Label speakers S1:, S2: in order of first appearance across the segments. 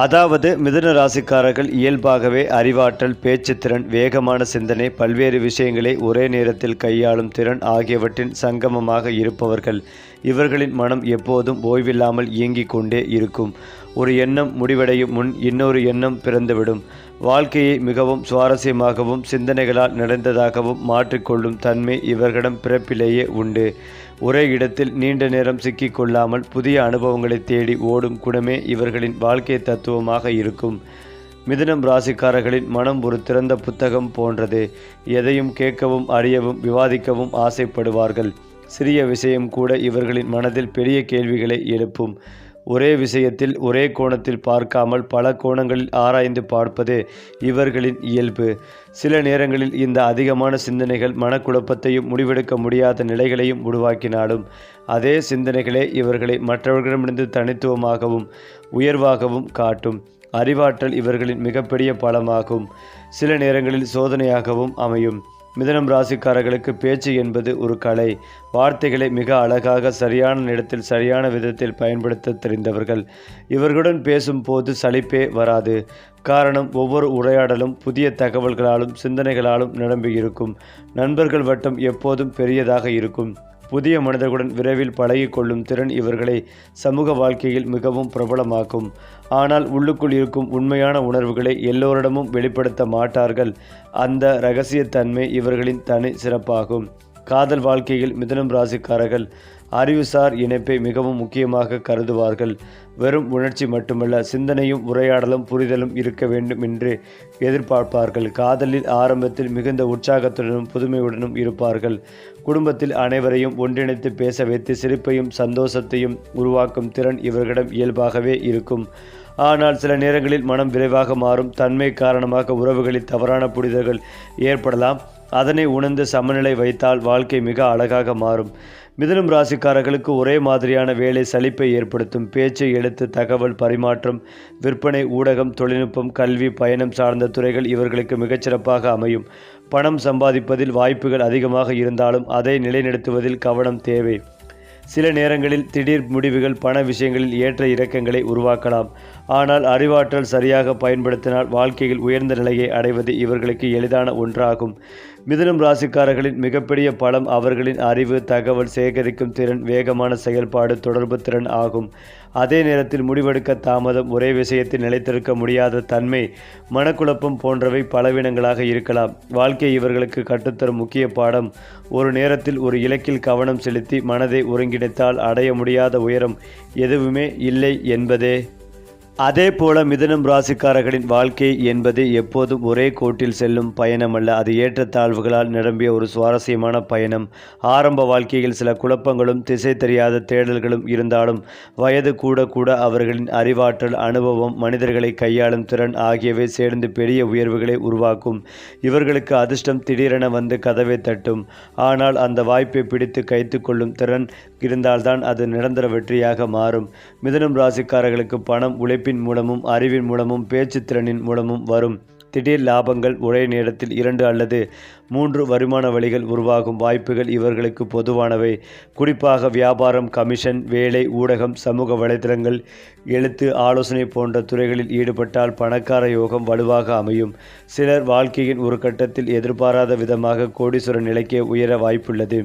S1: அதாவது மிதுன ராசிக்காரர்கள் இயல்பாகவே அறிவாற்றல், பேச்சுத்திறன், வேகமான சிந்தனை, பல்வேறு விஷயங்களை ஒரே நேரத்தில் கையாளும் திறன் ஆகியவற்றின் சங்கமமாக இருப்பவர்கள். இவர்களின் மனம் எப்போதும் ஓய்வில்லாமல் இயங்கிக் கொண்டே இருக்கும். ஒரு எண்ணம் முடிவடையும் முன் இன்னொரு எண்ணம் பிறந்துவிடும். வாழ்க்கையை மிகவும் சுவாரஸ்யமாகவும் சிந்தனைகளால் நிறைந்ததாகவும் மாற்றிக்கொள்ளும் தன்மை இவர்களிடம் பிறப்பிலேயே உண்டு. ஒரே இடத்தில் நீண்ட நேரம் சிக்கிக்கொள்ளாமல் புதிய அனுபவங்களை தேடி ஓடும் குணமே இவர்களின் வாழ்க்கை தத்துவமாக இருக்கும். மிதுனம் ராசிக்காரர்களின் மனம் ஒரு திறந்த புத்தகம் போன்றது. எதையும் கேட்கவும் அறியவும் விவாதிக்கவும் ஆசைப்படுவார்கள். சிறிய விஷயம் கூட இவர்களின் மனதில் பெரிய கேள்விகளை எழுப்பும். ஒரே விஷயத்தில் ஒரே கோணத்தில் பார்க்காமல் பல கோணங்களில் ஆராய்ந்து பார்ப்பது இவர்களின் இயல்பு. சில நேரங்களில் இந்த அதிகமான சிந்தனைகள் மனக்குழப்பத்தையும் முடிவெடுக்க முடியாத நிலைகளையும் உருவாக்கினாலும் அதே சிந்தனைகளே இவர்களை மற்றவர்களிடமிருந்து தனித்துவமாகவும் உயர்வாகவும் காட்டும். அறிவாற்றல் இவர்களின் மிகப்பெரிய பலமாகும். சில நேரங்களில் சோதனையாகவும் அமையும். மிதுனம் ராசிக்காரர்களுக்கு பேச்சு என்பது ஒரு கலை. வார்த்தைகளை மிக அழகாக சரியான நேரத்தில் சரியான விதத்தில் பயன்படுத்த தெரிந்தவர்கள். இவர்களுடன் பேசும்போது சலிப்பே வராது. காரணம், ஒவ்வொரு உரையாடலும் புதிய தகவல்களாலும் சிந்தனைகளாலும் நிரம்பியிருக்கும். நண்பர்கள் வட்டம் எப்போதும் பெரியதாக இருக்கும். புதிய மனிதர்களுடன் விரைவில் பழகிக்கொள்ளும் திறன் இவர்களை சமூக வாழ்க்கையில் மிகவும் பிரபலமாக்கும். ஆனால் உள்ளுக்குள் இருக்கும் உண்மையான உணர்வுகளை எல்லோரிடமும் வெளிப்படுத்த மாட்டார்கள். அந்த இரகசியத்தன்மை இவர்களின் தனி சிறப்பாகும். காதல் வாழ்க்கையில் மிதுனம் ராசிக்காரர்கள் அறிவுசார் இணைப்பை மிகவும் முக்கியமாக கருதுவார்கள். வெறும் உணர்ச்சி மட்டுமல்ல, சிந்தனையும் உரையாடலும் புரிதலும் இருக்க வேண்டும் என்று எதிர்பார்ப்பார்கள். காதலில் ஆரம்பத்தில் மிகுந்த உற்சாகத்துடனும் புதுமையுடனும் இருப்பார்கள். குடும்பத்தில் அனைவரையும் ஒன்றிணைத்து பேச வைத்து சிரிப்பையும் சந்தோஷத்தையும் உருவாக்கும் திறன் இவர்களிடம் இயல்பாகவே இருக்கும். ஆனால் சில நேரங்களில் மனம் விரைவாக மாறும் தன்மை காரணமாக உறவுகளில் தவறான புரிதல்கள் ஏற்படலாம். அதனை உணர்ந்து சமநிலை வைத்தால் வாழ்க்கை மிக அழகாக மாறும். மிதுனம் ராசிக்காரர்களுக்கு ஒரே மாதிரியான வேலை சலிப்பை ஏற்படுத்தும். பேச்சு, எழுத்து, தகவல் பரிமாற்றம், விற்பனை, ஊடகம், தொழில்நுட்பம், கல்வி, பயணம் சார்ந்த துறைகள் இவர்களுக்கு மிகச்சிறப்பாக அமையும். பணம் சம்பாதிப்பதில் வாய்ப்புகள் அதிகமாக இருந்தாலும் அதை நிலைநிறுத்துவதில் கவனம் தேவை. சில நேரங்களில் திடீர் முடிவுகள் பண விஷயங்களில் ஏற்ற இறக்கங்களை உருவாக்கலாம். ஆனால் அறிவாற்றல் சரியாக பயன்படுத்தினால் வாழ்க்கையில் உயர்ந்த நிலையை அடைவது இவர்களுக்கு எளிதான ஒன்றாகும். மிதுனம் ராசிக்காரர்களின் மிகப்பெரிய பலம் அவர்களின் அறிவு, தகவல் சேகரிக்கும் திறன், வேகமான செயல்பாடு, தொடர்பு திறன் ஆகும். அதே நேரத்தில் முடிவெடுக்க தாமதம், ஒரே விஷயத்தில் நிலைத்திருக்க முடியாத தன்மை, மனக்குழப்பம் போன்றவை பலவீனங்களாக இருக்கலாம். வாழ்க்கை இவர்களுக்கு கற்றுத்தரும் முக்கிய பாடம், ஒரு நேரத்தில் ஒரு இலக்கில் கவனம் செலுத்தி மனதை ஒருங்கிணைத்தால் அடைய முடியாத உயரம் எதுவுமே இல்லை என்பதே. அதே போல மிதுனம் ராசிக்காரர்களின் வாழ்க்கை என்பது எப்போதும் ஒரே கோட்டில் செல்லும் பயணம் அல்ல. அது ஏற்றத்தாழ்வுகளால் நிரம்பிய ஒரு சுவாரஸ்யமான பயணம். ஆரம்ப வாழ்க்கையில் சில குழப்பங்களும் திசை தெரியாத தேடல்களும் இருந்தாலும் வயது கூட கூட அவர்களின் அறிவாற்றல், அனுபவம், மனிதர்களை கையாளும் திறன் ஆகியவை சேர்ந்து பெரிய உயர்வுகளை உருவாக்கும். இவர்களுக்கு அதிர்ஷ்டம் திடீரென வந்து கதவை தட்டும். ஆனால் அந்த வாய்ப்பை பிடித்து கைத்து கொள்ளும் திறன் இருந்தால்தான் அது நிரந்தர வெற்றியாக மாறும். மிதுனம் ராசிக்காரர்களுக்கு பணம் உழைப்பின் மூலமும் அறிவின் மூலமும் பேச்சு திறனின் மூலமும் வரும். திடீர் லாபங்கள், ஒரே நேரத்தில் 2 அல்லது 3 வருமான வழிகள் உருவாகும் வாய்ப்புகள் இவர்களுக்கு பொதுவானவை. குறிப்பாக வியாபாரம், கமிஷன், வேலை, ஊடகம், சமூக வலைதளங்கள், எழுத்து, ஆலோசனை போன்ற துறைகளில் ஈடுபட்டால் பணக்கார யோகம் வலுவாக அமையும். சிலர் வாழ்க்கையின் ஒரு கட்டத்தில் எதிர்பாராத விதமாக கோடீஸ்வர நிலைக்கே உயர வாய்ப்புள்ளது.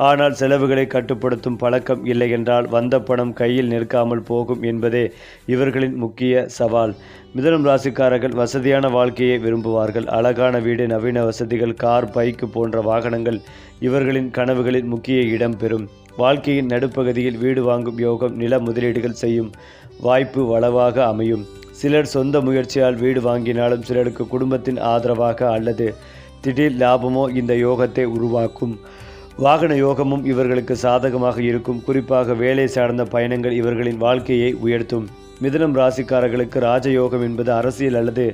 S1: ஆனால் செலவுகளை கட்டுப்படுத்தும் பழக்கம் இல்லை என்றால் வந்த பணம் கையில் நிற்காமல் போகும் என்பதே இவர்களின் முக்கிய சவால். மிதுனம் ராசிக்காரர்கள் வசதியான வாழ்க்கையை விரும்புவார்கள். அழகான வீடு, நவீன வசதிகள், கார், பைக்கு போன்ற வாகனங்கள் இவர்களின் கனவுகளில் முக்கிய இடம் பெறும். வாழ்க்கையின் நடுப்பகுதியில் வீடு வாங்கும் யோகம், நில முதலீடுகள் செய்யும் வாய்ப்பு வளவாக அமையும். சிலர் சொந்த முயற்சியால் வீடு வாங்கினாலும் சிலருக்கு குடும்பத்தின் ஆதரவாக அல்லது திடீர் லாபமோ இந்த யோகத்தை உருவாக்கும். வாகன யோகமும் இவர்களுக்கு சாதகமாக இருக்கும். குறிப்பாக வேலை சார்ந்த பயணங்கள் இவர்களின் வாழ்க்கையை உயர்த்தும். மிதுனம் ராசிக்காரர்களுக்கு ராஜயோகம் என்பது அரசியல் அல்லது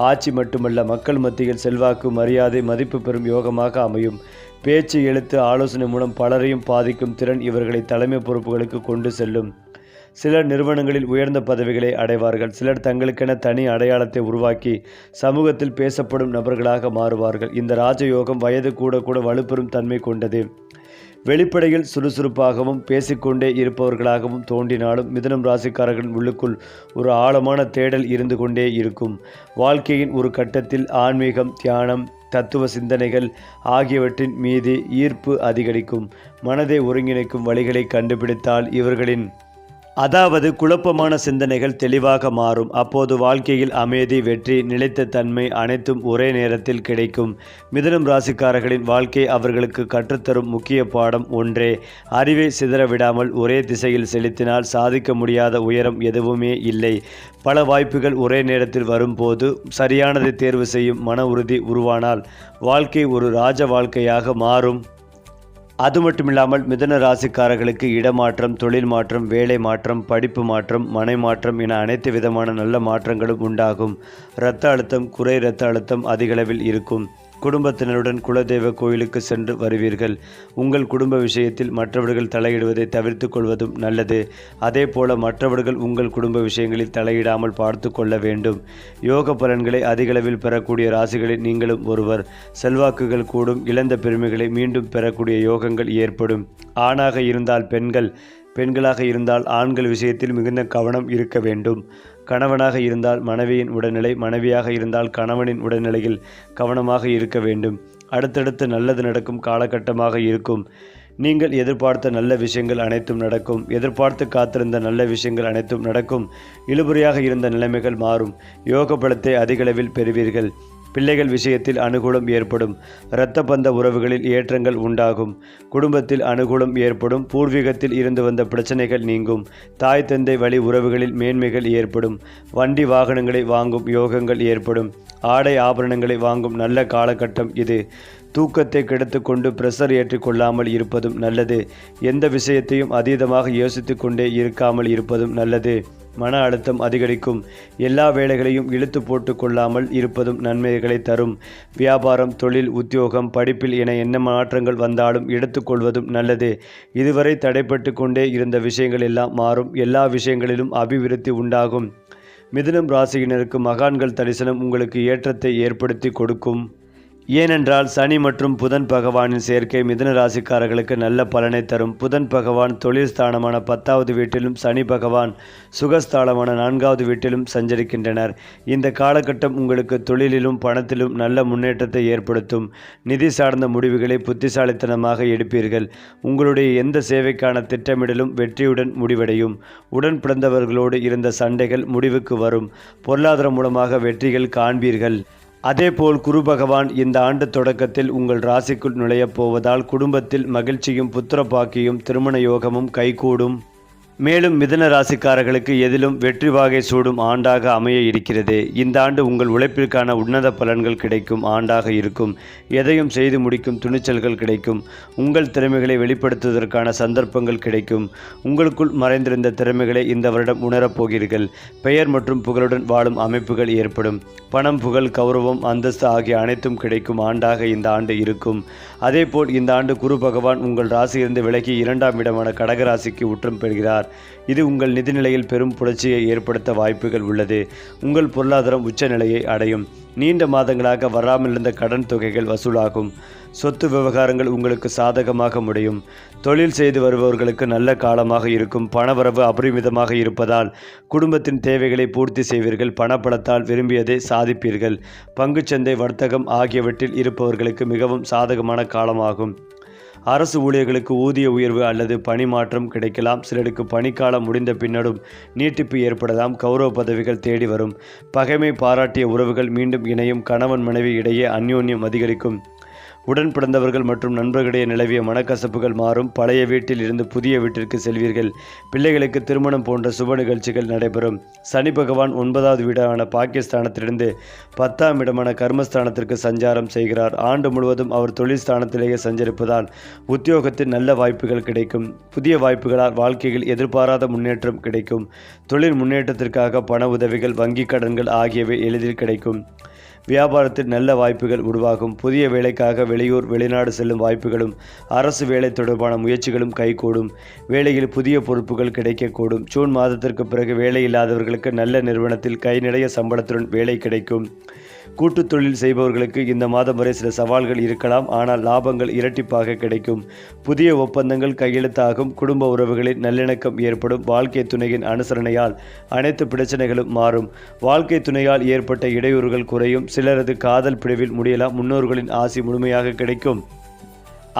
S1: ஆட்சி மட்டுமல்ல, மக்கள் மத்தியில் செல்வாக்கு, மரியாதை, மதிப்பு பெறும் யோகமாக அமையும். பேச்சு, எழுத்து, ஆலோசனை மூலம் பலரையும் பாதிக்கும் திறன் இவர்களை தலைமை பொறுப்புகளுக்கு கொண்டு செல்லும். சிலர் நிறுவனங்களில் உயர்ந்த பதவிகளை அடைவார்கள். சிலர் தங்களுக்கென தனி அடையாளத்தை உருவாக்கி சமூகத்தில் பேசப்படும் நபர்களாக மாறுவார்கள். இந்த ராஜயோகம் வயது கூட கூட வலுப்பெறும் தன்மை கொண்டது. வெளிப்படையில் சுறுசுறுப்பாகவும் பேசிக்கொண்டே இருப்பவர்களாகவும் தோன்றினாலும் மிதுனம் ராசிக்காரர்களின் உள்ளுக்குள் ஒரு ஆழமான தேடல் இருந்து கொண்டே இருக்கும். வாழ்க்கையின் ஒரு கட்டத்தில் ஆன்மீகம், தியானம், தத்துவ சிந்தனைகள் ஆகியவற்றின் மீது ஈர்ப்பு அதிகரிக்கும். மனதை ஒருங்கிணைக்கும் வழிகளை கண்டுபிடித்தால் இவர்களின் குழப்பமான சிந்தனைகள் தெளிவாக மாறும். அப்போது வாழ்க்கையில் அமைதி, வெற்றி, நிலைத்த தன்மை அனைத்தும் ஒரே நேரத்தில் கிடைக்கும். மிதுனம் ராசிக்காரர்களின் வாழ்க்கை அவர்களுக்கு கற்றுத்தரும் முக்கிய பாடம் ஒன்றே: அறிவை சிதற விடாமல் ஒரே திசையில் செலுத்தினால் சாதிக்க முடியாத உயரம் எதுவுமே இல்லை. பல வாய்ப்புகள் ஒரே நேரத்தில் வரும்போது சரியானதை தேர்வு செய்யும் மன உறுதி உருவானால் வாழ்க்கை ஒரு ராஜ வாழ்க்கையாக மாறும். அது மட்டுமில்லாமல் மிதுன ராசிக்காரர்களுக்கு இடமாற்றம், தொழில் மாற்றம், வேலை மாற்றம், படிப்பு மாற்றம், மனை மாற்றம் என அனைத்து விதமான நல்ல மாற்றங்களும் உண்டாகும். இரத்த அழுத்தம், குறை இரத்த அழுத்தம் அதிகளவில் இருக்கும். குடும்பத்தினருடன் குலதெய்வ கோயிலுக்கு சென்று வருவீர்கள். உங்கள் குடும்ப விஷயத்தில் மற்றவர்கள் தலையிடுவதை தவிர்த்து கொள்வதும் நல்லது. அதே போல மற்றவர்கள் உங்கள் குடும்ப விஷயங்களில் தலையிடாமல் பார்த்து கொள்ள வேண்டும். யோக பலன்களை அதிகளவில் பெறக்கூடிய ராசிகளில் நீங்களும் ஒருவர். செல்வாக்குகள் கூடும். இழந்த பெருமைகளை மீண்டும் பெறக்கூடிய யோகங்கள் ஏற்படும். ஆணாக இருந்தால் பெண்கள், பெண்களாக இருந்தால் ஆண்கள் விஷயத்தில் மிகுந்த கவனம் இருக்க வேண்டும். கணவனாக இருந்தால் மனைவியின் உடல்நிலை, மனைவியாக இருந்தால் கணவனின் உடல்நிலையில் கவனமாக இருக்க வேண்டும். அடுத்தடுத்து நல்லது நடக்கும் காலகட்டமாக இருக்கும். நீங்கள் எதிர்பார்த்த நல்ல விஷயங்கள் அனைத்தும் நடக்கும். எதிர்பார்த்து காத்திருந்த நல்ல விஷயங்கள் அனைத்தும் நடக்கும். இழுபறியாக இருந்த நிலைமைகள் மாறும். யோக பலத்தை அதிகளவில் பெறுவீர்கள். பிள்ளைகள் விஷயத்தில் அனுகூலம் ஏற்படும். இரத்த பந்த உறவுகளில் ஏற்றங்கள் உண்டாகும். குடும்பத்தில் அனுகூலம் ஏற்படும். பூர்வீகத்தில் இருந்து வந்த பிரச்சனைகள் நீங்கும். தாய் தந்தை வழி உறவுகளில் மேன்மைகள் ஏற்படும். வண்டி வாகனங்களை வாங்கும் யோகங்கள் ஏற்படும். ஆடை ஆபரணங்களை வாங்கும் நல்ல காலகட்டம் இது. தூக்கத்தை கெடுத்து கொண்டு பிரஷர் ஏற்றிக்கொள்ளாமல் இருப்பதும் நல்லது. எந்த விஷயத்தையும் அதீதமாக யோசித்து கொண்டே இருக்காமல் இருப்பதும் நல்லது. மன அழுத்தம் அதிகரிக்கும். எல்லா வேலைகளையும் இழுத்து போட்டு கொள்ளாமல் இருப்பதும் நன்மைகளை தரும். வியாபாரம், தொழில், உத்தியோகம், படிப்பில் என என்ன மாற்றங்கள் வந்தாலும் எடுத்துக்கொள்வதும் நல்லது. இதுவரை தடைப்பட்டு கொண்டே இருந்த விஷயங்கள் எல்லாம் மாறும். எல்லா விஷயங்களிலும் அபிவிருத்தி உண்டாகும். மிதுனம் ராசியினருக்கு மகான்கள் தரிசனம் உங்களுக்கு ஏற்றத்தை ஏற்படுத்தி கொடுக்கும். ஏனென்றால் சனி மற்றும் புதன் பகவானின் சேர்க்கை மிதுன ராசிக்காரர்களுக்கு நல்ல பலனை தரும். புதன் பகவான் தொழில் ஸ்தானமான 10வது வீட்டிலும், சனி பகவான் சுகஸ்தானமான 4வது வீட்டிலும் சஞ்சரிக்கின்றனர். இந்த காலகட்டம் உங்களுக்கு தொழிலிலும் பணத்திலும் நல்ல முன்னேற்றத்தை ஏற்படுத்தும். நிதி சார்ந்த முடிவுகளை புத்திசாலித்தனமாக எடுப்பீர்கள். உங்களுடைய எந்த சேவைக்கான திட்டமிடலும் வெற்றியுடன் முடிவடையும். உடன் பிறந்தவர்களோடு இருந்த சண்டைகள் முடிவுக்கு வரும். பொருளாதாரம் மூலமாக வெற்றிகள் காண்பீர்கள். அதேபோல் குரு பகவான் இந்த ஆண்டு தொடக்கத்தில் உங்கள் ராசிக்குள் நுழையப் போவதால் குடும்பத்தில் மகிழ்ச்சியும், புத்திர பாக்கியும், திருமண யோகமும் கைகூடும். மேலும் மிதுன ராசிக்காரர்களுக்கு எதிலும் வெற்றி வாகை சூடும் ஆண்டாக அமைய இருக்கிறது. இந்த ஆண்டு உங்கள் உழைப்பிற்கான உன்னத பலன்கள் கிடைக்கும் ஆண்டாக இருக்கும். எதையும் செய்து முடிக்கும் துணிச்சல்கள் கிடைக்கும். உங்கள் திறமைகளை வெளிப்படுத்துவதற்கான சந்தர்ப்பங்கள் கிடைக்கும். உங்களுக்குள் மறைந்திருந்த திறமைகளை இந்த வருடம் உணரப்போகிறீர்கள். பெயர் மற்றும் புகழுடன் வாழும் அமைப்புகள் ஏற்படும். பணம், புகழ், கௌரவம், அந்தஸ்து ஆகிய அனைத்தும் கிடைக்கும் ஆண்டாக இந்த ஆண்டு இருக்கும். அதேபோல் இந்த ஆண்டு குரு பகவான் உங்கள் ராசியிலிருந்து விலகி 2ஆம் இடமான கடகராசிக்கு உற்றம் பெறுகிறார். இது உங்கள் நிதிநிலையில் பெரும் புரட்சியை ஏற்படுத்த வாய்ப்புகள் உள்ளது. உங்கள் பொருளாதாரம் உச்ச நிலையை அடையும். நீண்ட மாதங்களாக வராமல் இருந்த கடன் தொகைகள் வசூலாகும். சொத்து விவகாரங்கள் உங்களுக்கு சாதகமாக முடியும். தொழில் செய்து வருபவர்களுக்கு நல்ல காலமாக இருக்கும். பணவரவு அபரிமிதமாக இருப்பதால் குடும்பத்தின் தேவைகளை பூர்த்தி செய்வீர்கள். பணப்பலத்தால் விரும்பியதை சாதிப்பீர்கள். பங்குச்சந்தை, வர்த்தகம் ஆகியவற்றில் இருப்பவர்களுக்கு மிகவும் சாதகமான காலமாகும். அரசு ஊழியர்களுக்கு ஊதிய உயர்வு அல்லது பணி மாற்றம் கிடைக்கலாம். சிலருக்கு பணிக்காலம் முடிந்த பின்னரும் நீட்டிப்பு ஏற்படலாம். கௌரவ பதவிகள் தேடி வரும். பகைமை பாராட்டிய உறவுகள் மீண்டும் இணையும். கணவன் மனைவி இடையே அந்யோன்யம் அதிகரிக்கும். உடன் பிறந்தவர்கள் மற்றும் நண்பர்களிடையே நிலவிய மனக்கசப்புகள் மாறும். பழைய வீட்டில் இருந்து புதிய வீட்டிற்கு செல்வீர்கள். பிள்ளைகளுக்கு திருமணம் போன்ற சுப நிகழ்ச்சிகள் நடைபெறும். சனி பகவான் 9வது வீடான பாகிஸ்தானத்திலிருந்து 10ஆம் இடமான கர்மஸ்தானத்திற்கு சஞ்சாரம் செய்கிறார். ஆண்டு முழுவதும் அவர் தொழில் ஸ்தானத்திலேயே சஞ்சரிப்பதால் உத்தியோகத்தில் நல்ல வாய்ப்புகள் கிடைக்கும். புதிய வாய்ப்புகளால் வாழ்க்கையில் எதிர்பாராத முன்னேற்றம் கிடைக்கும். தொழில் முன்னேற்றத்திற்காக பண உதவிகள், வங்கி கடன்கள் ஆகியவை எளிதில் கிடைக்கும். வியாபாரத்தில் நல்ல வாய்ப்புகள் உருவாகும். புதிய வேலைக்காக வெளியூர், வெளிநாடு செல்லும் வாய்ப்புகளும், அரசு வேலை தொடர்பான முயற்சிகளும் கைகூடும். வேலையில் புதிய பொறுப்புகள் கிடைக்கக்கூடும். ஜூன் மாதத்திற்கு பிறகு வேலை இல்லாதவர்களுக்கு நல்ல நிறுவனத்தில் கை நிறைய சம்பளத்துடன் வேலை கிடைக்கும். கூட்டுத் தொழில் செய்பவர்களுக்கு இந்த மாதம் வரை சில சவால்கள் இருக்கலாம், ஆனால் லாபங்கள் இரட்டிப்பாக கிடைக்கும். புதிய ஒப்பந்தங்கள் கையெழுத்தாகும். குடும்ப உறவுகளில் நல்லிணக்கம் ஏற்படும். வாழ்க்கை துணையின் அனுசரணையால் அனைத்து பிரச்சனைகளும் மாறும். வாழ்க்கை துணையால் ஏற்பட்ட இடையூறுகள் குறையும். சிலரது காதல் பிரிவில் முடியலாம். முன்னோர்களின் ஆசி முழுமையாக கிடைக்கும்.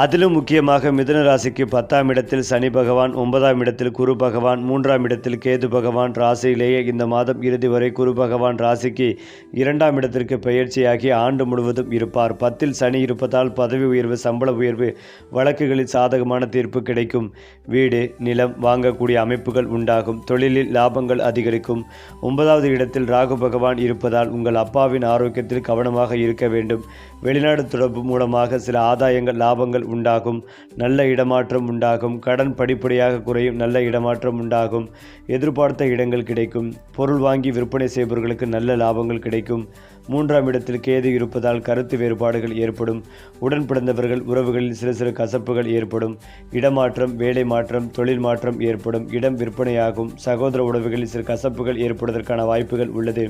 S1: அதிலும் முக்கியமாக மிதுன ராசிக்கு 10ஆம் இடத்தில் சனி பகவான், 9ஆம் இடத்தில் குரு பகவான், 3ஆம் இடத்தில் கேது பகவான். ராசியிலேயே இந்த மாதம் இறுதி வரை குரு பகவான் ராசிக்கு 2ஆம் இடத்திற்கு பெயர்ச்சியாகி ஆண்டு முழுவதும் இருப்பார். 10இல் சனி இருப்பதால் பதவி உயர்வு, சம்பள உயர்வு, வழக்குகளில் சாதகமான தீர்ப்பு கிடைக்கும். வீடு, நிலம் வாங்கக்கூடிய அமைப்புகள் உண்டாகும். தொழிலில் லாபங்கள் அதிகரிக்கும். 9வது இடத்தில் ராகு பகவான் இருப்பதால் உங்கள் அப்பாவின் ஆரோக்கியத்தில் கவனமாக இருக்க வேண்டும். வெளிநாடு தொடர்பு மூலமாக சில ஆதாயங்கள், லாபங்கள் உண்டாகும். நல்ல இடமாற்றம் உண்டாகும். கடன் படிப்படியாக குறையும். நல்ல இடமாற்றம் உண்டாகும். எதிர்பார்த்த இடங்கள் கிடைக்கும். பொருள் வாங்கி விற்பனை செய்பவர்களுக்கு நல்ல லாபங்கள் கிடைக்கும். 3ஆம் இடத்தில் கேது இருப்பதால் கருத்து வேறுபாடுகள் ஏற்படும். உடன் பிறந்தவர்கள் உறவுகளில் சிறு சிறு கசப்புகள் ஏற்படும். இடமாற்றம், வேலை மாற்றம், தொழில் மாற்றம் ஏற்படும். இடம் விற்பனையாகும். சகோதர உறவுகளில் சிறு கசப்புகள் ஏற்படுவதற்கான வாய்ப்புகள் உள்ளது.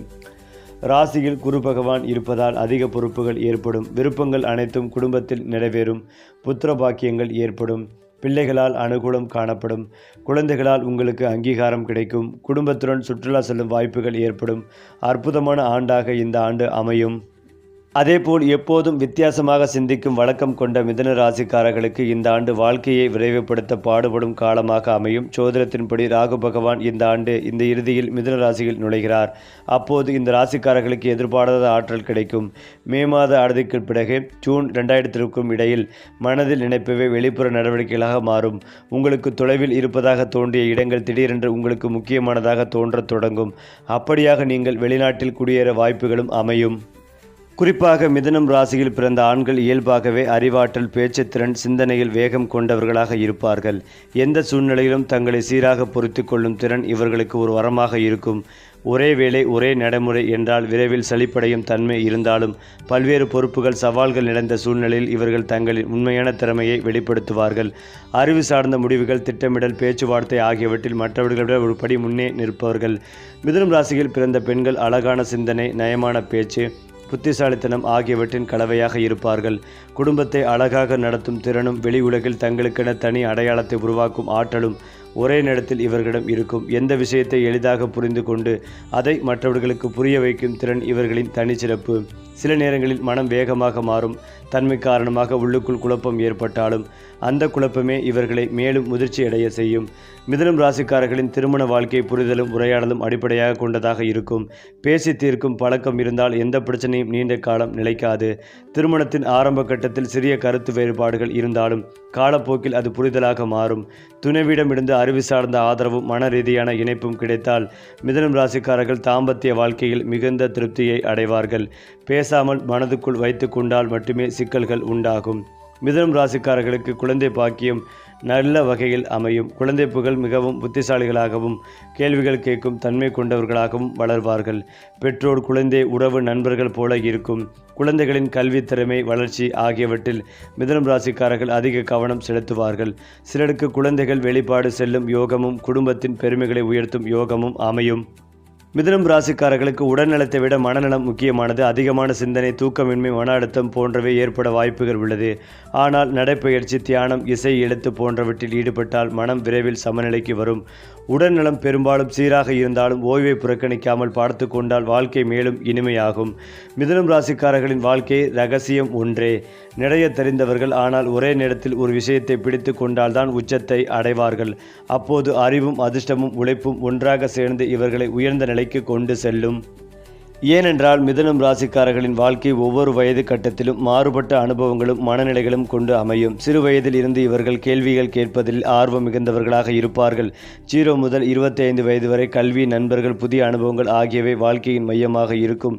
S1: ராசியில் குரு பகவான் இருப்பதால் அதிக பொறுப்புகள் ஏற்படும். விருப்பங்கள் அனைத்தும் குடும்பத்தில் நிறைவேறும். புத்திர பாக்கியங்கள் ஏற்படும். பிள்ளைகளால் அனுகூலம் காணப்படும். குழந்தைகளால் உங்களுக்கு அங்கீகாரம் கிடைக்கும். குடும்பத்துடன் சுற்றுலா செல்லும் வாய்ப்புகள் ஏற்படும். அற்புதமான ஆண்டாக இந்த ஆண்டு அமையும். அதேபோல் எப்போதும் வித்தியாசமாக சிந்திக்கும் வழக்கம் கொண்ட மிதுன ராசிக்காரர்களுக்கு இந்த ஆண்டு வாழ்க்கையை விரைவுபடுத்த பாடுபடும் காலமாக அமையும். ஜோதிடத்தின்படி ராகு பகவான் இந்த ஆண்டு இந்த இறுதியில் மிதுன ராசியில் நுழைகிறார். அப்போது இந்த ராசிக்காரர்களுக்கு எதிர்பாராத ஆற்றல் கிடைக்கும். மே மாத அறுதிக்கு பிறகு ஜூன் 2000க்கும் இடையில் மனதில் நினைப்பவே வெளிப்புற நடவடிக்கைகளாக மாறும். உங்களுக்கு தொலைவில் இருப்பதாக தோன்றிய இடங்கள் திடீரென்று உங்களுக்கு முக்கியமானதாக தோன்றத் தொடங்கும். அப்படியாக நீங்கள் வெளிநாட்டில் குடியேற வாய்ப்புகளும் அமையும். குறிப்பாக மிதுனம் ராசியில் பிறந்த ஆண்கள் இயல்பாகவே அறிவாற்றல், பேச்சுத்திறன், சிந்தனையில் வேகம் கொண்டவர்களாக இருப்பார்கள். எந்த சூழ்நிலையிலும் தங்களை சீராக பொறுத்து கொள்ளும் திறன் இவர்களுக்கு ஒரு வரமாக இருக்கும். ஒரே வேலை, ஒரே நடைமுறை என்றால் விரைவில் சலிப்படையும் தன்மை இருந்தாலும் பல்வேறு பொறுப்புகள், சவால்கள் நிறைந்த சூழ்நிலையில் இவர்கள் தங்களின் உண்மையான திறமையை வெளிப்படுத்துவார்கள். அறிவு சார்ந்த முடிவுகள், திட்டமிடல், பேச்சுவார்த்தை ஆகியவற்றில் மற்றவர்களை ஒரு படி முன்னே நிற்பவர்கள். மிதுனம் ராசியில் பிறந்த பெண்கள் அழகான சிந்தனை, நயமான பேச்சு, புத்திசாலித்தனம் ஆகியவற்றின் கலவையாக இருப்பார்கள். குடும்பத்தை அழகாக நடத்தும் திறனும் வெளி உலகில் தங்களுக்கென தனி அடையாளத்தை உருவாக்கும் ஆற்றலும் ஒரே நேரத்தில் இவர்களிடம் இருக்கும். எந்த விஷயத்தை எளிதாக புரிந்து கொண்டு அதை மற்றவர்களுக்கு புரிய வைக்கும் திறன் இவர்களின் தனிச்சிறப்பு. சில நேரங்களில் மனம் வேகமாக மாறும் தன்மை காரணமாக உள்ளுக்குள் குழப்பம் ஏற்பட்டாலும் அந்த குழப்பமே இவர்களை மேலும் முதிர்ச்சி அடைய செய்யும். மிதுனம் ராசிக்காரர்களின் திருமண வாழ்க்கை புரிதலும் உரையாடலும் அடிப்படையாக கொண்டதாக இருக்கும். பேசி தீர்க்கும் பழக்கம் இருந்தால் எந்த பிரச்சனையும் நீண்ட காலம் நிலைக்காது. திருமணத்தின் ஆரம்ப கட்டத்தில் சிறிய கருத்து வேறுபாடுகள் இருந்தாலும் காலப்போக்கில் அது புரிதலாக மாறும். துணைவிடமிருந்து அறிவு சார்ந்த ஆதரவும் மன ரீதியான இணைப்பும் கிடைத்தால் மிதுனம் ராசிக்காரர்கள் தாம்பத்திய வாழ்க்கையில் மிகுந்த திருப்தியை அடைவார்கள். பேசாமல் மனதுக்குள் வைத்து கொண்டால் மட்டுமே சிக்கல்கள் உண்டாகும். மிதுனம் ராசிக்காரர்களுக்கு குழந்தை பாக்கியம் நல்ல வகையில் அமையும். குழந்தை புகழ் மிகவும் புத்திசாலிகளாகவும் கேள்விகள் கேட்கும் தன்மை கொண்டவர்களாகவும் வளர்வார்கள். பெற்றோர் குழந்தை உறவு நண்பர்கள் போல இருக்கும். குழந்தைகளின் கல்வி திறமை, வளர்ச்சி ஆகியவற்றில் மிதுனம் ராசிக்காரர்கள் அதிக கவனம் செலுத்துவார்கள். சிலருக்கு குழந்தைகள் வெளிப்பாடு செல்லும் யோகமும் குடும்பத்தின் பெருமைகளை உயர்த்தும் யோகமும் அமையும். மிதுனம் ராசிக்காரர்களுக்கு உடல்நலத்தை விட மனநலம் முக்கியமானது. அதிகமான சிந்தனை, தூக்கமின்மை, மன அழுத்தம் போன்றவை ஏற்பட வாய்ப்புகள் உள்ளது. ஆனால் நடைப்பயிற்சி, தியானம், இசை, எழுத்து போன்றவற்றில் ஈடுபட்டால் மனம் விரைவில் சமநிலைக்கு வரும். உடல்நலம் பெரும்பாலும் சீராக இருந்தாலும் ஓய்வை புறக்கணிக்காமல் பார்த்து கொண்டால் வாழ்க்கை மேலும் இனிமையாகும். மிதுனம் ராசிக்காரர்களின் வாழ்க்கை ரகசியம் ஒன்றே. நிறைய தெரிந்தவர்கள், ஆனால் ஒரே நேரத்தில் ஒரு விஷயத்தை பிடித்து கொண்டால்தான் உச்சத்தை அடைவார்கள். அப்போது அறிவும் அதிர்ஷ்டமும் உழைப்பும் ஒன்றாக சேர்ந்து இவர்களை உயர்ந்த நிலைக்கு கொண்டு செல்லும். ஏனென்றால் மிதுனம் ராசிக்காரர்களின் வாழ்க்கை ஒவ்வொரு வயது கட்டத்திலும் மாறுபட்ட அனுபவங்களும் மனநிலைகளும் கொண்டு அமையும். சிறு வயதில் இருந்து இவர்கள் கேள்விகள் கேட்பதில் ஆர்வம் மிகுந்தவர்களாக இருப்பார்கள். 0 முதல் 25 வயது வரை கல்வி, நண்பர்கள், புதிய அனுபவங்கள் ஆகியவை வாழ்க்கையின் மையமாக இருக்கும்.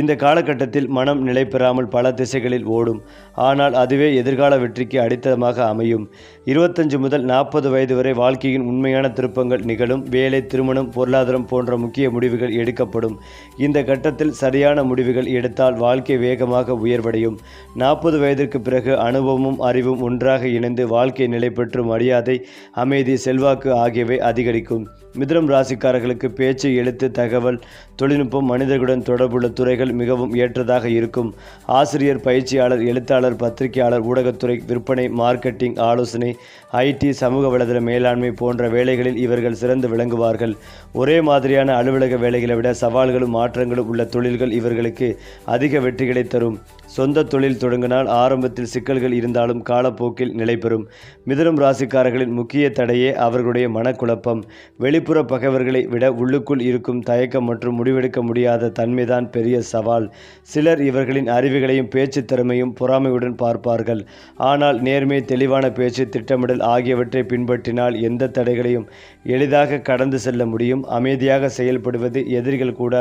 S1: இந்த காலகட்டத்தில் மனம் நிலை பெறாமல் பல திசைகளில் ஓடும். ஆனால் அதுவே எதிர்கால வெற்றிக்கு அடித்தளமாக அமையும். 25 முதல் 40 வயது வரை வாழ்க்கையின் உண்மையான திருப்பங்கள் நிகழும். வேலை, திருமணம், பொருளாதாரம் போன்ற முக்கிய முடிவுகள் எடுக்கப்படும். இந்த கட்டத்தில் சரியான முடிவுகள் எடுத்தால் வாழ்க்கை வேகமாக உயர்வடையும். 40 வயதிற்கு பிறகு அனுபவமும் அறிவும் ஒன்றாக இணைந்து வாழ்க்கை நிலை பெற்று மரியாதை, அமைதி, செல்வாக்கு ஆகியவை அதிகரிக்கும். மிதுனம் ராசிக்காரர்களுக்கு பேச்சு, எழுத்து, தகவல் தொழில்நுட்பம், மனிதர்களுடன் தொடர்புள்ள துறைகள் மிகவும் ஏற்றதாக இருக்கும். ஆசிரியர், பயிற்சியாளர், எழுத்தாளர், பத்திரிகையாளர், ஊடகத்துறை, விற்பனை, மார்க்கெட்டிங், ஆலோசனை, IT, சமூக வலைதள மேலாண்மை போன்ற வேலைகளில் இவர்கள் சிறந்து விளங்குவார்கள். ஒரே மாதிரியான அலுவலக வேலைகளை விட சவால்களும் மாற்றங்களும் உள்ள தொழில்கள் இவர்களுக்கு அதிக வெற்றிகளை தரும். சொந்த தொழில் தொடங்கினால் ஆரம்பத்தில் சிக்கல்கள் இருந்தாலும் காலப்போக்கில் நிலை பெறும். மிதுனம் ராசிக்காரர்களின் முக்கிய தடையே அவர்களுடைய மனக்குழப்பம். வெளிப்புற பகைவர்களை விட உள்ளுக்குள் இருக்கும் தயக்கம் மற்றும் முடிவெடுக்க முடியாத தன்மைதான் பெரிய சவால். சிலர் இவர்களின் அறிவுகளையும் பேச்சு திறமையும் பொறாமையுடன் பார்ப்பார்கள். ஆனால் நேர்மை, தெளிவான பேச்சு, திட்டமிடல் ஆகியவற்றை பின்பற்றினால் எந்த தடைகளையும் எளிதாக கடந்து செல்ல முடியும். அமைதியாக செயல்படுவது எதிரிகள் கூட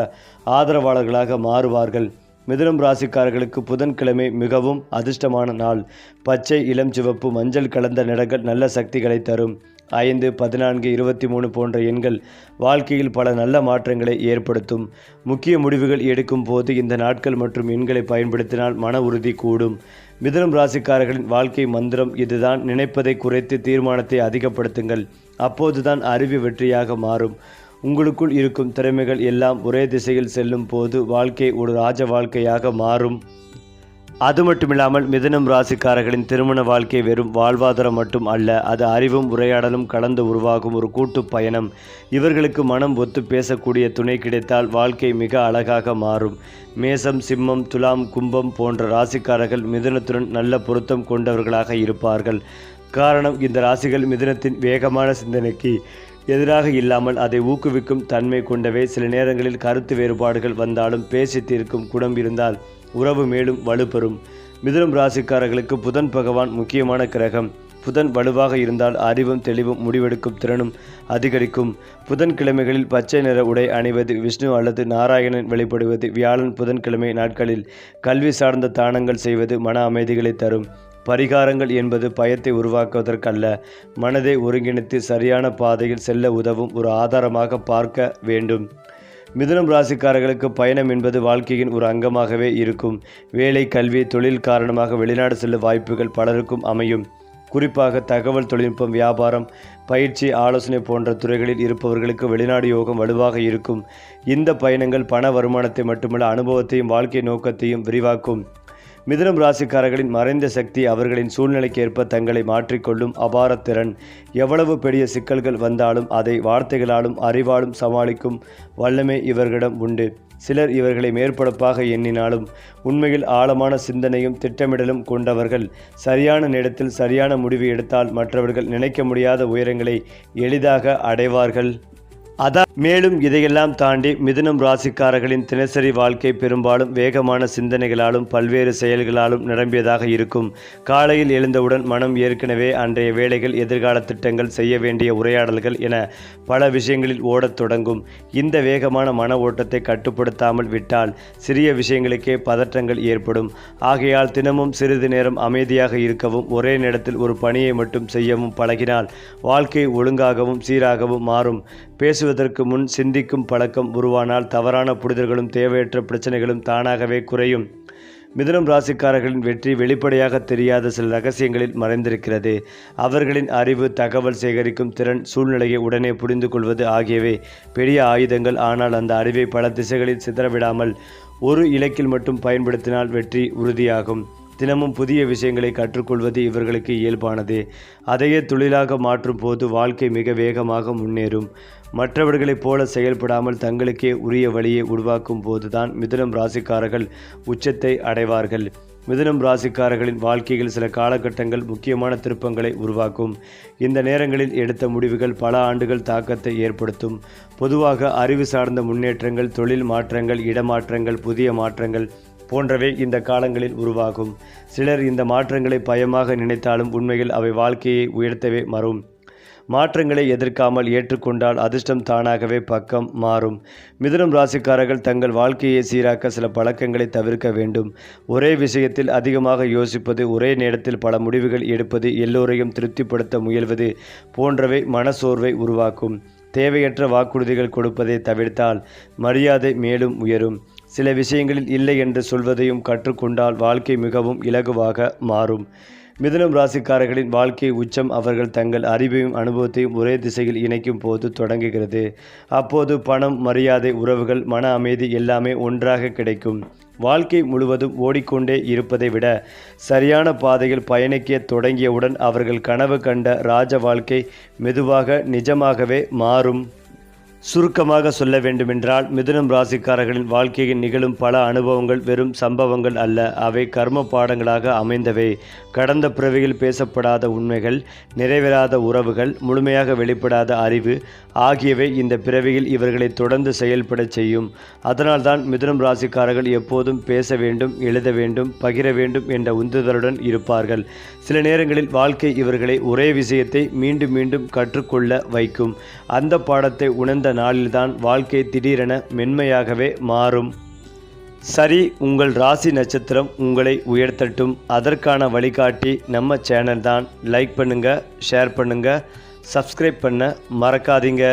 S1: ஆதரவாளர்களாக மாறுவார்கள். மிதுனம் ராசிக்காரர்களுக்கு புதன்கிழமை மிகவும் அதிர்ஷ்டமான நாள். பச்சை, இளம் சிவப்பு, மஞ்சள் கலந்த நிறங்கள் நல்ல சக்திகளை தரும். 5, 14, 23 போன்ற எண்கள் வாழ்க்கையில் பல நல்ல மாற்றங்களை ஏற்படுத்தும். முக்கிய முடிவுகள் எடுக்கும் போது இந்த நாட்கள் மற்றும் எண்களை பயன்படுத்தினால் மன உறுதி கூடும். மிதுனம் ராசிக்காரர்களின் வாழ்க்கை மந்திரம் இதுதான். நினைப்பதை குறைத்து தீர்மானத்தை அதிகப்படுத்துங்கள். அப்போதுதான் அறிவு வெற்றியாக மாறும். உங்களுக்குள் இருக்கும் திறமைகள் எல்லாம் ஒரே திசையில் செல்லும் போது வாழ்க்கை ஒரு ராஜ வாழ்க்கையாக மாறும். அது மட்டுமில்லாமல் மிதுனம் ராசிக்காரர்களின் திருமண வாழ்க்கை வெறும் வாழ்வாதாரம் மட்டும் அல்ல, அது அறிவும் உரையாடலும் கலந்து உருவாகும் ஒரு கூட்டு பயணம். இவர்களுக்கு மனம் ஒத்து பேசக்கூடிய துணை கிடைத்தால் வாழ்க்கை மிக அழகாக மாறும். மேசம், சிம்மம், துலாம், கும்பம் போன்ற ராசிக்காரர்கள் மிதுனத்துடன் நல்ல பொருத்தம் கொண்டவர்களாக இருப்பார்கள். காரணம், இந்த ராசிகள் மிதுனத்தின் வேகமான சிந்தனைக்கு எதிராக இல்லாமல் அதை ஊக்குவிக்கும் தன்மை கொண்டவை. சில நேரங்களில் கருத்து வேறுபாடுகள் வந்தாலும் பேசி தீர்க்கும் குணம் இருந்தால் உறவு மேலும் வலுப்பெறும். மிதுனம் ராசிக்காரர்களுக்கு புதன் பகவான் முக்கியமான கிரகம். புதன் வலுவாக இருந்தால் அறிவும் தெளிவும் முடிவெடுக்கும் திறனும் அதிகரிக்கும். புதன்கிழமைகளில் பச்சை நிற உடை அணிவது, விஷ்ணு அல்லது நாராயணன் வழிபடுவது, வியாழன் புதன்கிழமை நாட்களில் கல்வி சார்ந்த தானங்கள் செய்வது மன அமைதிகளை தரும். பரிகாரங்கள் என்பது பயத்தை உருவாக்குவதற்கல்ல, மனதை ஒருங்கிணைத்து சரியான பாதையில் செல்ல உதவும் ஒரு ஆதாரமாக பார்க்க வேண்டும். மிதுனம் ராசிக்காரர்களுக்கு பயணம் என்பது வாழ்க்கையின் ஒரு அங்கமாகவே இருக்கும். வேலை, கல்வி, தொழில் காரணமாக வெளிநாடு செல்லும் வாய்ப்புகள் பலருக்கும் அமையும். குறிப்பாக தகவல் தொழில்நுட்பம், வியாபாரம், பயிற்சி, ஆலோசனை போன்ற துறைகளில் இருப்பவர்களுக்கு வெளிநாடு யோகம் வலுவாக இருக்கும். இந்த பயணங்கள் பண வருமானத்தை மட்டுமல்ல, அனுபவத்தையும் வாழ்க்கை நோக்கத்தையும் விரிவாக்கும். மிதுனம் ராசிக்காரர்களின் மறைந்த சக்தி அவர்களின் சூழ்நிலைக்கேற்ப தங்களை மாற்றிக்கொள்ளும் அபார திறன். எவ்வளவு பெரிய சிக்கல்கள் வந்தாலும் அதை வார்த்தைகளாலும் அறிவாலும் சமாளிக்கும் வல்லமை இவர்களிடம் உண்டு. சிலர் இவர்களை மேற்படப்பாக எண்ணினாலும் உண்மையில் ஆழமான சிந்தனையும் திட்டமிடலும் கொண்டவர்கள். சரியான நேரத்தில் சரியான முடிவு எடுத்தால் மற்றவர்கள் நினைக்க முடியாத உயரங்களை எளிதாக அடைவார்கள். மேலும் இதையெல்லாம் தாண்டி மிதுனம் ராசிக்காரர்களின் தினசரி வாழ்க்கை பெரும்பாலும் வேகமான சிந்தனைகளாலும் பல்வேறு செயல்களாலும் நிரம்பியதாக இருக்கும். காலையில் எழுந்தவுடன் மனம் ஏற்கனவே அன்றைய வேலைகள், எதிர்கால திட்டங்கள், செய்ய வேண்டிய உரையாடல்கள் என பல விஷயங்களில் ஓடத் தொடங்கும். இந்த வேகமான மன ஓட்டத்தை கட்டுப்படுத்தாமல் விட்டால் சிறிய விஷயங்களுக்கே பதற்றங்கள் ஏற்படும். ஆகையால் தினமும் சிறிது நேரம் அமைதியாக இருக்கவும், ஒரே நேரத்தில் ஒரு பணியை மட்டும் செய்யவும் பழகினால் வாழ்க்கை ஒழுங்காகவும் சீராகவும் மாறும். பேசுவதற்கு முன் சிந்திக்கும் பழக்கம் உருவானால் தவறான புரிதல்களும் தேவையற்ற பிரச்சனைகளும் தானாகவே குறையும். மிதுனம் ராசிக்காரர்களின் வெற்றி வெளிப்படையாக தெரியாத சில ரகசியங்களில் மறைந்திருக்கிறது. அவர்களின் அறிவு, தகவல் சேகரிக்கும் திறன், சூழ்நிலையை உடனே புரிந்து கொள்வது ஆகியவை பெரிய ஆயுதங்கள். ஆனால் அந்த அறிவை பல திசைகளில் சிதறவிடாமல் ஒரு இலக்கில் மட்டும் பயன்படுத்தினால் வெற்றி உறுதியாகும். தினமும் புதிய விஷயங்களை கற்றுக்கொள்வது இவர்களுக்கு இயல்பானது. அதையே தொழிலாக மாற்றும் போது வாழ்க்கை மிக வேகமாக முன்னேறும். மற்றவர்களைப் போல செயல்படாமல் தங்களுக்கே உரிய வழியை உருவாக்கும் போதுதான் மிதுனம் ராசிக்காரர்கள் உச்சத்தை அடைவார்கள். மிதுனம் ராசிக்காரர்களின் வாழ்க்கையில் சில காலகட்டங்கள் முக்கியமான திருப்பங்களை உருவாக்கும். இந்த நேரங்களில் எடுத்த முடிவுகள் பல ஆண்டுகள் தாக்கத்தை ஏற்படுத்தும். பொதுவாக அறிவு சார்ந்த முன்னேற்றங்கள், தொழில் மாற்றங்கள், இடமாற்றங்கள், புதிய மாற்றங்கள் போன்றவை இந்த காலங்களில் உருவாகும். சிலர் இந்த மாற்றங்களை பயமாக நினைத்தாலும் உண்மையில் அவை வாழ்க்கையை உயர்த்தவே மாறும். மாற்றங்களை எதிர்க்காமல் ஏற்றுக்கொண்டால் அதிர்ஷ்டம் தானாகவே பக்கம் மாறும். மிதுனம் ராசிக்காரர்கள் தங்கள் வாழ்க்கையை சீராக்க சில பழக்கங்களை தவிர்க்க வேண்டும். ஒரே விஷயத்தில் அதிகமாக யோசிப்பது, ஒரே நேரத்தில் பல முடிவுகள் எடுப்பது, எல்லோரையும் திருப்திப்படுத்த முயல்வது போன்றவை மனசோர்வை உருவாக்கும். தேவையற்ற வாக்குறுதிகள் கொடுப்பதை தவிர்த்தால் மரியாதை மேலும் உயரும். சில விஷயங்களில் இல்லை என்று சொல்வதையும் கற்றுக்கொண்டால் வாழ்க்கை மிகவும் இலகுவாக மாறும். மிதுனம் ராசிக்காரர்களின் வாழ்க்கை உச்சம் அவர்கள் தங்கள் அறிவையும் அனுபவத்தையும் ஒரே திசையில் இணைக்கும் போது தொடங்குகிறது. அப்போது பணம், மரியாதை, உறவுகள், மன அமைதி எல்லாமே ஒன்றாக கிடைக்கும். வாழ்க்கை முழுவதும் ஓடிக்கொண்டே இருப்பதை விட சரியான பாதையில் பயணிக்க தொடங்கியவுடன் அவர்கள் கனவு கண்ட ராஜ வாழ்க்கை மெதுவாக நிஜமாகவே மாறும். சுருக்கமாக சொல்ல வேண்டுமென்றால், மிதுனம் ராசிக்காரர்களின் வாழ்க்கையில் நிகழும் பல அனுபவங்கள் வெறும் சம்பவங்கள் அல்ல, அவை கர்ம பாடங்களாக அமைந்தவை. கடந்த பிறவியில் பேசப்படாத உண்மைகள், நிறைவேறாத உறவுகள், முழுமையாக வெளிப்படாத அறிவு ஆகியவை இந்த பிறவியில் இவர்களை தொடர்ந்து செயல்படச் செய்யும். அதனால்தான் மிதுனம் ராசிக்காரர்கள் எப்போதும் பேச வேண்டும், எழுத வேண்டும், பகிர வேண்டும் என்ற உந்துதலுடன் இருப்பார்கள். சில நேரங்களில் வாழ்க்கை இவர்களை ஒரே விஷயத்தை மீண்டும் மீண்டும் கற்றுக்கொள்ள வைக்கும். அந்த பாடத்தை உணர்ந்த நாளில்தான் வாழ்க்கை திடீரென மென்மையாகவே மாறும். சரி, உங்கள் ராசி நட்சத்திரம் உங்களை உயர்த்தட்டும். அதற்கான வழிகாட்டி நம்ம சேனல் தான். லைக் பண்ணுங்க, ஷேர் பண்ணுங்க, சப்ஸ்கிரைப் பண்ண மறக்காதீங்க.